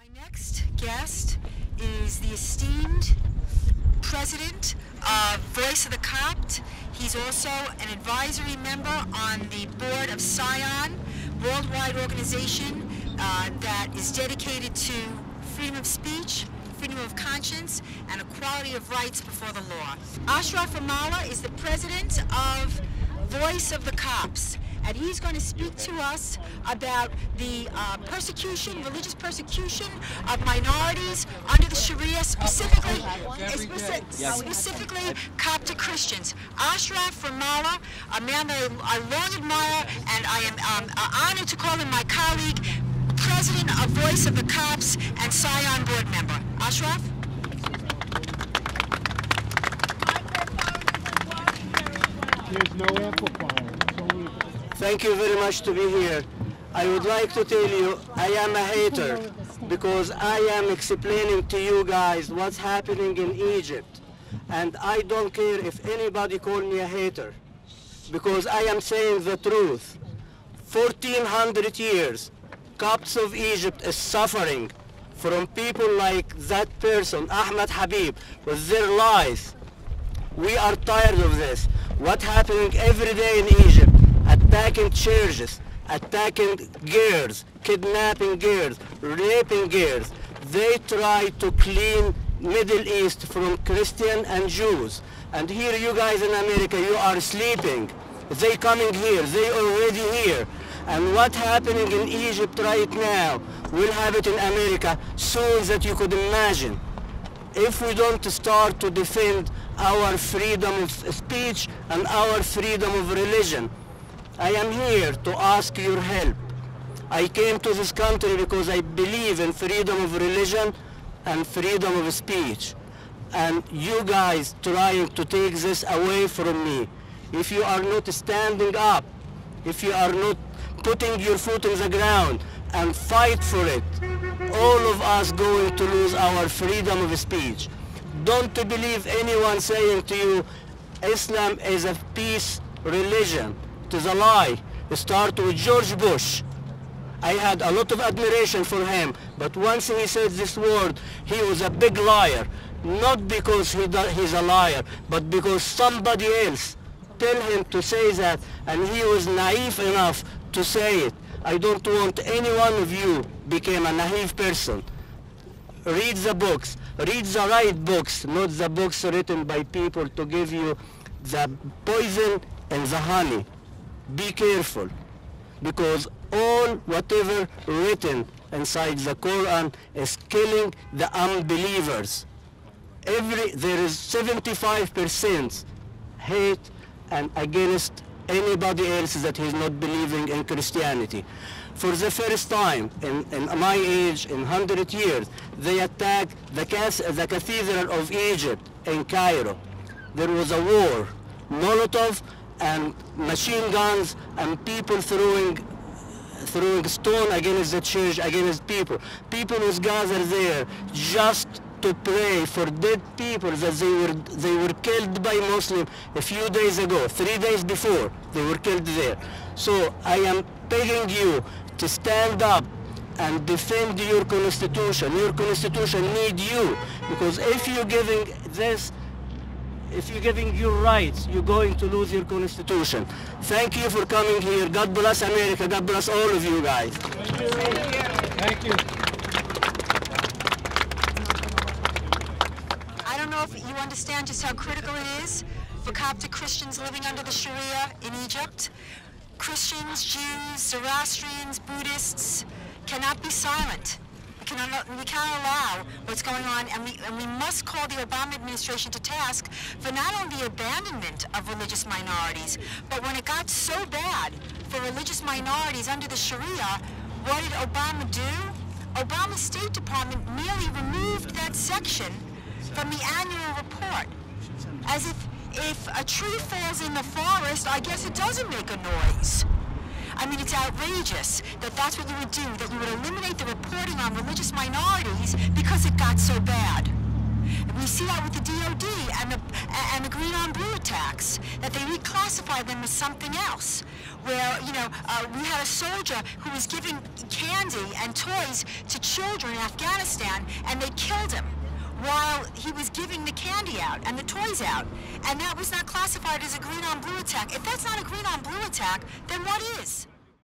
My next guest is the esteemed president of Voice of the Copt. He's also an advisory member on the board of Scion, worldwide organization that is dedicated to freedom of speech, freedom of conscience, and equality of rights before the law. Ashraf Ramallah is the president of Voice of the Copts, and he's going to speak to us about the persecution, religious persecution of minorities under the Sharia, specifically Coptic Christians. Ashraf Ramallah, a man that I long admire, and I am honored to call him my colleague, president of Voice of the Copts and Scion board member. Ashraf? There's no amplifier. Thank you very much to be here. I would like to tell you I am a hater because I am explaining to you guys what's happening in Egypt. And I don't care if anybody call me a hater because I am saying the truth. 1400 years, Copts of Egypt is suffering from people like that person, Ahmed Habeeb, with their lies. We are tired of this. What's happening every day in Egypt? Attacking churches, attacking girls, kidnapping girls, raping girls. They try to clean Middle East from Christian and Jews. And here you guys in America, you are sleeping. They coming here, they already here. And what's happening in Egypt right now will have it in America soon that you could imagine. If we don't start to defend our freedom of speech and our freedom of religion. I am here to ask your help. I came to this country because I believe in freedom of religion and freedom of speech. And you guys trying to take this away from me. If you are not standing up, if you are not putting your foot in the ground and fight for it, all of us going to lose our freedom of speech. Don't believe anyone saying to you, Islam is a peace religion. It is a lie. It started with George Bush. I had a lot of admiration for him, but once he said this word, he was a big liar. Not because he's a liar, but because somebody else tell him to say that, and he was naive enough to say it. I don't want any one of you become a naive person. Read the books. Read the right books, not the books written by people to give you the poison and the honey. Be careful, because whatever written inside the Quran is killing the unbelievers. There is 75% hate and against anybody else that is not believing in Christianity. For the first time in my age, in 100 years, they attacked the cathedral of Egypt in Cairo. There was a war, Molotov and machine guns and people throwing stone against the church, against people. People was gathered there just to pray for dead people that they were killed by Muslims a few days ago, 3 days before they were killed there. So I am begging you to stand up and defend your constitution. Your constitution needs you, because if you're giving your rights, you're going to lose your constitution. Thank you for coming here. God bless America. God bless all of you guys. Thank you. Thank you. I don't know if you understand just how critical it is for Coptic Christians living under the Sharia in Egypt. Christians, Jews, Zoroastrians, Buddhists cannot be silent. We cannot allow what's going on, and we must call the Obama administration to task for not only the abandonment of religious minorities, but when it got so bad for religious minorities under the Sharia, what did Obama do? Obama's State Department merely removed that section from the annual report, as if a tree falls in the forest, I guess it doesn't make a noise. I mean, it's outrageous that that's what you would do, that you would eliminate the reporting on religious minorities because it got so bad. We see that with the DOD and the green on blue attacks, that they reclassify them as something else. Where, you know, we had a soldier who was giving candy and toys to children in Afghanistan, and they killed him while he was giving the candy out and the toys out. And that was not classified as a green on blue attack. If that's not a green on blue attack, then what is?